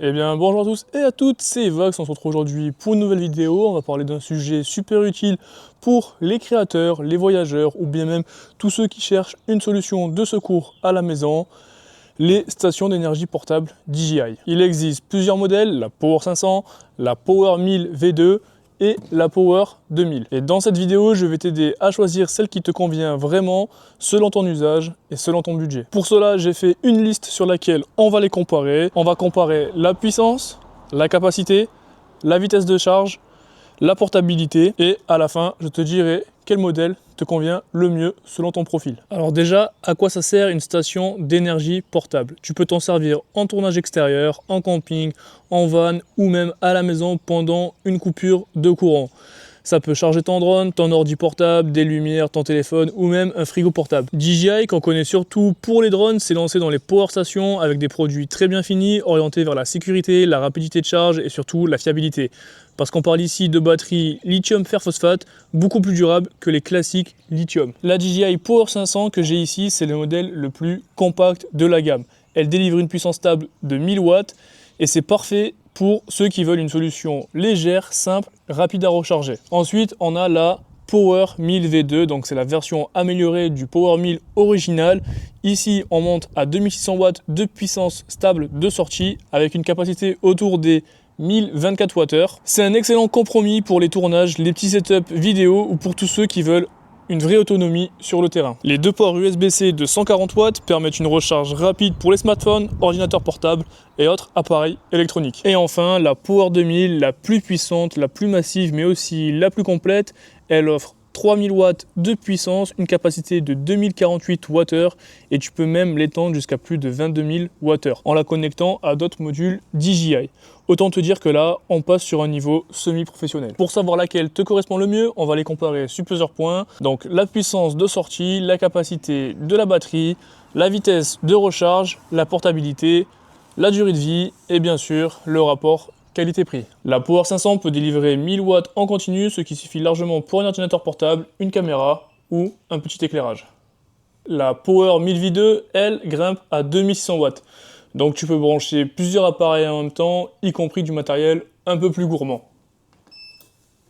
Eh bien bonjour à tous et à toutes, c'est Vax, on se retrouve aujourd'hui pour une nouvelle vidéo. On va parler d'un sujet super utile pour les créateurs, les voyageurs ou bien même tous ceux qui cherchent une solution de secours à la maison, les stations d'énergie portable DJI. Il existe plusieurs modèles, la Power 500, la Power 1000 V2 et la Power 2000. Et dans cette vidéo, je vais t'aider à choisir celle qui te convient vraiment selon ton usage et selon ton budget. Pour cela, j'ai fait une liste sur laquelle on va les comparer. On va comparer la puissance, la capacité, la vitesse de charge, la portabilité et à la fin, je te dirai quel modèle te convient le mieux selon ton profil. Alors déjà, à quoi ça sert une station d'énergie portable? Tu peux t'en servir en tournage extérieur, en camping, en van ou même à la maison pendant une coupure de courant. Ça peut charger ton drone, ton ordi portable, des lumières, ton téléphone ou même un frigo portable. DJI, qu'on connaît surtout pour les drones, s'est lancé dans les power stations avec des produits très bien finis, orientés vers la sécurité, la rapidité de charge et surtout la fiabilité. Parce qu'on parle ici de batteries lithium fer phosphate, beaucoup plus durables que les classiques lithium. La DJI Power 500 que j'ai ici, c'est le modèle le plus compact de la gamme. Elle délivre une puissance stable de 1000 watts et c'est parfait pour ceux qui veulent une solution légère, simple, rapide à recharger. Ensuite, on a la Power 1000 V2, donc c'est la version améliorée du Power 1000 original. Ici, on monte à 2600 watts de puissance stable de sortie avec une capacité autour des 1024 Wh. C'est un excellent compromis pour les tournages, les petits setups vidéo ou pour tous ceux qui veulent une vraie autonomie sur le terrain. Les deux ports USB-C de 140 watts permettent une recharge rapide pour les smartphones, ordinateurs portables et autres appareils électroniques. Et enfin, la Power 2000, la plus puissante, la plus massive mais aussi la plus complète, elle offre 3000 watts de puissance, une capacité de 2048 Wh et tu peux même l'étendre jusqu'à plus de 22 000 Wh en la connectant à d'autres modules DJI. Autant te dire que là, on passe sur un niveau semi-professionnel. Pour savoir laquelle te correspond le mieux, on va les comparer sur plusieurs points. Donc la puissance de sortie, la capacité de la batterie, la vitesse de recharge, la portabilité, la durée de vie et bien sûr le rapport qualité-prix. La Power 500 peut délivrer 1000 watts en continu, ce qui suffit largement pour un ordinateur portable, une caméra ou un petit éclairage. La Power 1000 V2, elle, grimpe à 2600 watts. Donc tu peux brancher plusieurs appareils en même temps, y compris du matériel un peu plus gourmand.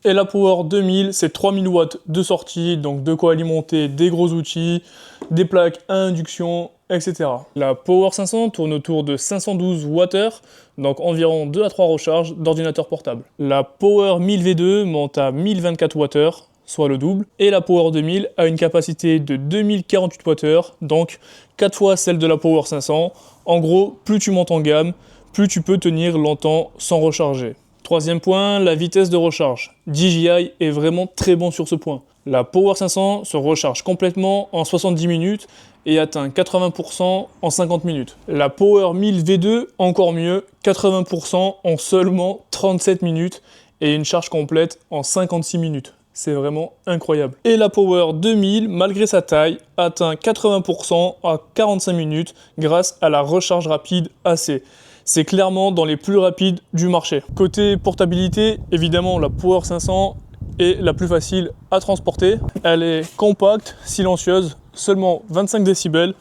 Et la Power 2000, c'est 3000 watts de sortie, donc de quoi alimenter des gros outils, des plaques à induction, etc. La Power 500 tourne autour de 512 Wh, donc environ 2 à 3 recharges d'ordinateur portable. La Power 1000 V2 monte à 1024 Wh, soit le double, et la Power 2000 a une capacité de 2048 Wh, donc 4 fois celle de la Power 500. En gros, plus tu montes en gamme, plus tu peux tenir longtemps sans recharger. Troisième point, la vitesse de recharge. DJI est vraiment très bon sur ce point. La Power 500 se recharge complètement en 70 minutes et atteint 80% en 50 minutes. La Power 1000 V2, encore mieux, 80% en seulement 37 minutes et une charge complète en 56 minutes. C'est vraiment incroyable. Et la Power 2000, malgré sa taille, atteint 80% à 45 minutes grâce à la recharge rapide AC. C'est clairement dans les plus rapides du marché. Côté portabilité, évidemment, la Power 500 est la plus facile à transporter. Elle est compacte, silencieuse, seulement 25 décibels.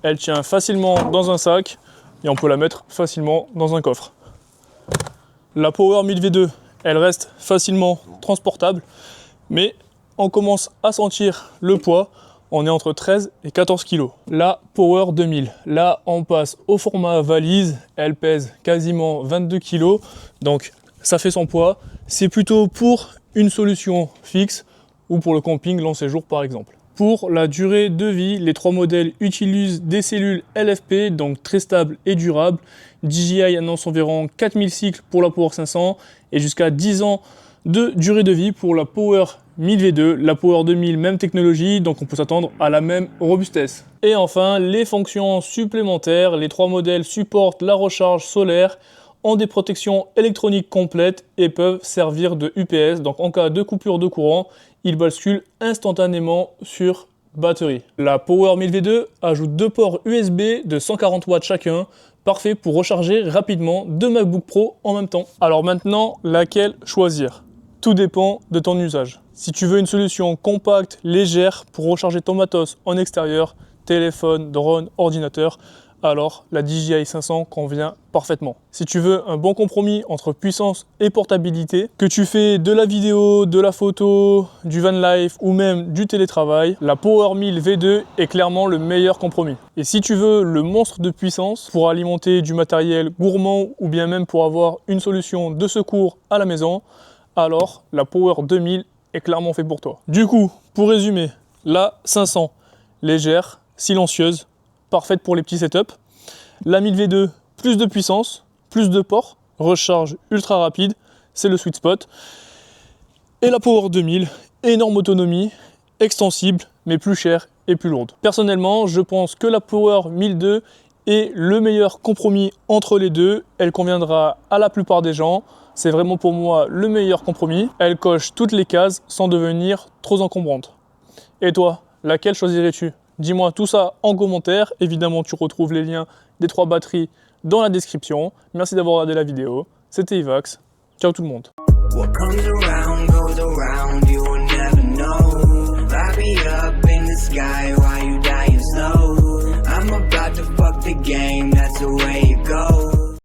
Elle tient facilement dans un sac et on peut la mettre facilement dans un coffre. La Power 1000 V2, elle reste facilement transportable, mais on commence à sentir le poids. On est entre 13 et 14 kg. La Power 2000, là on passe au format valise, elle pèse quasiment 22 kg, donc ça fait son poids. C'est plutôt pour une solution fixe ou pour le camping long séjour par exemple. Pour la durée de vie, les trois modèles utilisent des cellules LFP, donc très stables et durables. DJI annonce environ 4000 cycles pour la Power 500 et jusqu'à 10 ans de durée de vie pour la Power 1000 V2, la Power 2000, même technologie, donc on peut s'attendre à la même robustesse. Et enfin, les fonctions supplémentaires, les trois modèles supportent la recharge solaire, ont des protections électroniques complètes et peuvent servir de UPS, donc en cas de coupure de courant, ils basculent instantanément sur batterie. La Power 1000 V2 ajoute deux ports USB de 140 watts chacun, parfait pour recharger rapidement deux MacBook Pro en même temps. Alors maintenant, laquelle choisir ? Tout dépend de ton usage. Si tu veux une solution compacte, légère pour recharger ton matos en extérieur, téléphone, drone, ordinateur, alors la DJI 500 convient parfaitement. Si tu veux un bon compromis entre puissance et portabilité, que tu fais de la vidéo, de la photo, du van life ou même du télétravail, la Power 1000 V2 est clairement le meilleur compromis. Et si tu veux le monstre de puissance pour alimenter du matériel gourmand ou bien même pour avoir une solution de secours à la maison, alors la Power 2000 est clairement fait pour toi. Du coup, pour résumer, la 500, légère, silencieuse, parfaite pour les petits setups. La 1000 V2, plus de puissance, plus de ports, recharge ultra rapide, c'est le sweet spot. Et la Power 2000, énorme autonomie, extensible, mais plus chère et plus lourde. Personnellement, je pense que la Power 1002 est le meilleur compromis entre les deux. Elle conviendra à la plupart des gens. C'est vraiment pour moi le meilleur compromis. Elle coche toutes les cases sans devenir trop encombrante. Et toi, laquelle choisirais-tu ? Dis-moi tout ça en commentaire. Évidemment, tu retrouves les liens des 3 batteries dans la description. Merci d'avoir regardé la vidéo. C'était Ivax. Ciao tout le monde. What comes around goes around, you will never know. Light me up in the sky while you dying slow. I'm about to fuck the game.